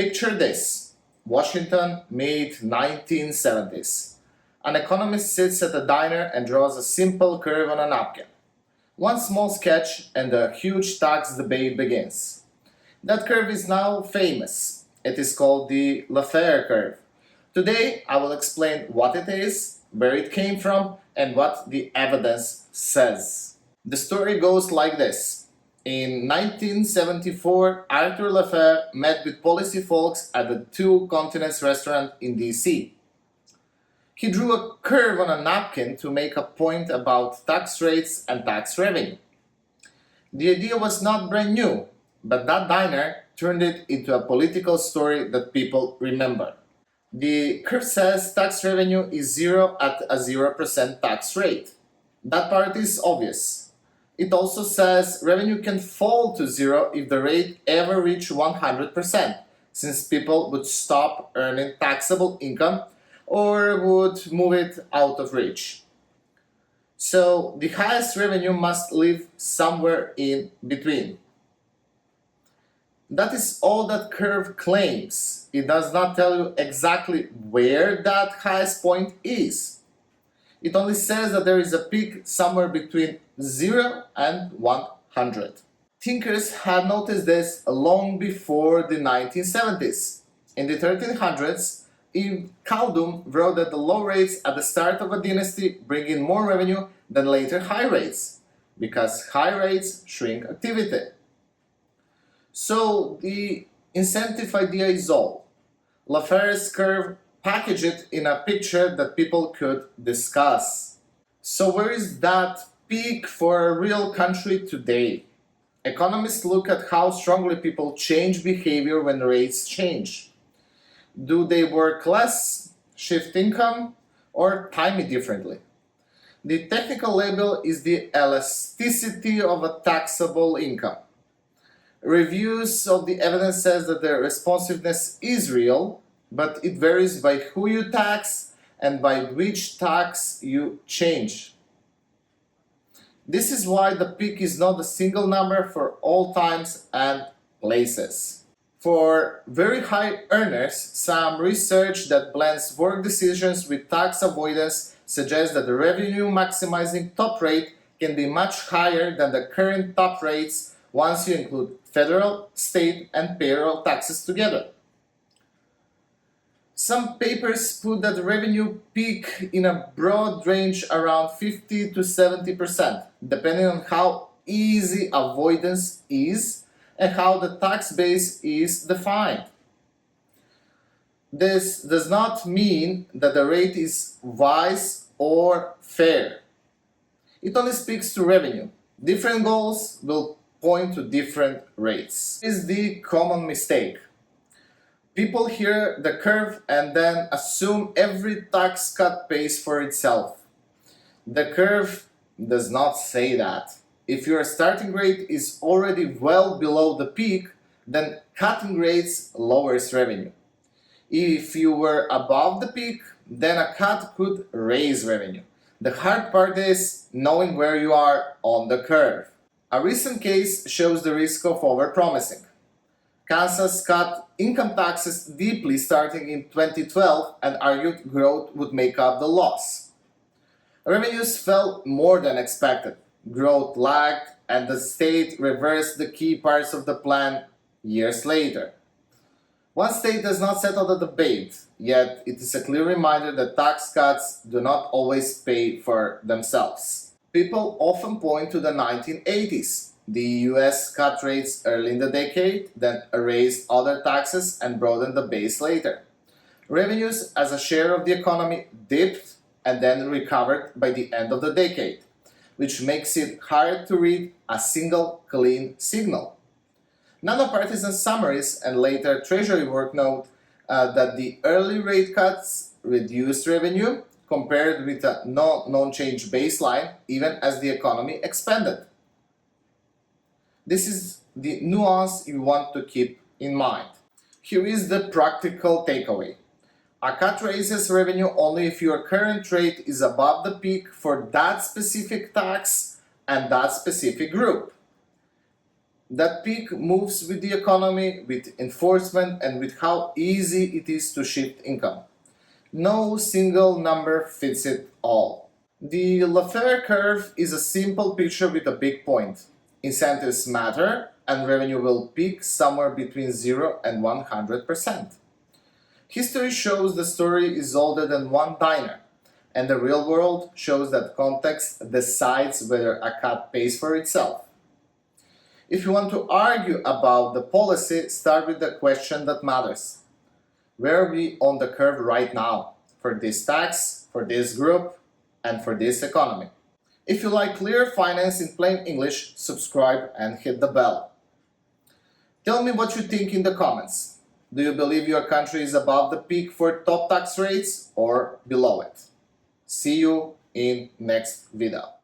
Picture this: Washington, mid-1970s. An economist sits at a diner and draws a simple curve on a napkin. One small sketch and a huge tax debate begins. That curve is now famous. It is called the Laffer Curve. Today I will explain what it is, where it came from, and what the evidence says. The story goes like this. In 1974, Arthur Laffer met with policy folks at the Two Continents restaurant in DC. He drew a curve on a napkin to make a point about tax rates and tax revenue. The idea was not brand new, but that diner turned it into a political story that people remember. The curve says tax revenue is zero at a 0% tax rate. That part is obvious. It also says revenue can fall to zero if the rate ever reached 100%, since people would stop earning taxable income or would move it out of reach. So the highest revenue must live somewhere in between. That is all that curve claims. It does not tell you exactly where that highest point is. It only says that there is a peak somewhere between 0 and 100. Thinkers had noticed this long before the 1970s. In the 1300s, Ibn Khaldun wrote that the low rates at the start of a dynasty bring in more revenue than later high rates, because high rates shrink activity. So the incentive idea is all. Laffer's curve package it in a picture that people could discuss. So where is that peak for a real country today? Economists look at how strongly people change behavior when rates change. Do they work less, shift income, or time it differently? The technical label is the elasticity of a taxable income. Reviews of the evidence says that the responsiveness is real, but it varies by who you tax and by which tax you change. This is why the peak is not a single number for all times and places. For very high earners, some research that blends work decisions with tax avoidance suggests that the revenue maximizing top rate can be much higher than the current top rates once you include federal, state, and payroll taxes together. Some papers put that the revenue peak in a broad range around 50 to 70%, depending on how easy avoidance is and how the tax base is defined. This does not mean that the rate is wise or fair. It only speaks to revenue. Different goals will point to different rates. This is the common mistake. People hear the curve and then assume every tax cut pays for itself. The curve does not say that. If your starting rate is already well below the peak, then cutting rates lowers revenue. If you were above the peak, then a cut could raise revenue. The hard part is knowing where you are on the curve. A recent case shows the risk of overpromising. Kansas cut income taxes deeply starting in 2012 and argued growth would make up the loss. Revenues fell more than expected. Growth lagged, and the state reversed the key parts of the plan years later. One state does not settle the debate, yet it is a clear reminder that tax cuts do not always pay for themselves. People often point to the 1980s. The US cut rates early in the decade, then raised other taxes and broadened the base later. Revenues as a share of the economy dipped and then recovered by the end of the decade, which makes it hard to read a single clean signal. Nonpartisan summaries and later Treasury work note that the early rate cuts reduced revenue compared with a non-change baseline even as the economy expanded. This is the nuance you want to keep in mind. Here is the practical takeaway. A cut raises revenue only if your current rate is above the peak for that specific tax and that specific group. That peak moves with the economy, with enforcement, and with how easy it is to shift income. No single number fits it all. The Laffer curve is a simple picture with a big point. Incentives matter, and revenue will peak somewhere between 0 and 100%. History shows the story is older than one diner, and the real world shows that context decides whether a cut pays for itself. If you want to argue about the policy, start with the question that matters. Where are we on the curve right now for this tax, for this group, and for this economy? If you like clear finance in plain English, subscribe and hit the bell. Tell me what you think in the comments. Do you believe your country is above the peak for top tax rates or below it? See you in next video.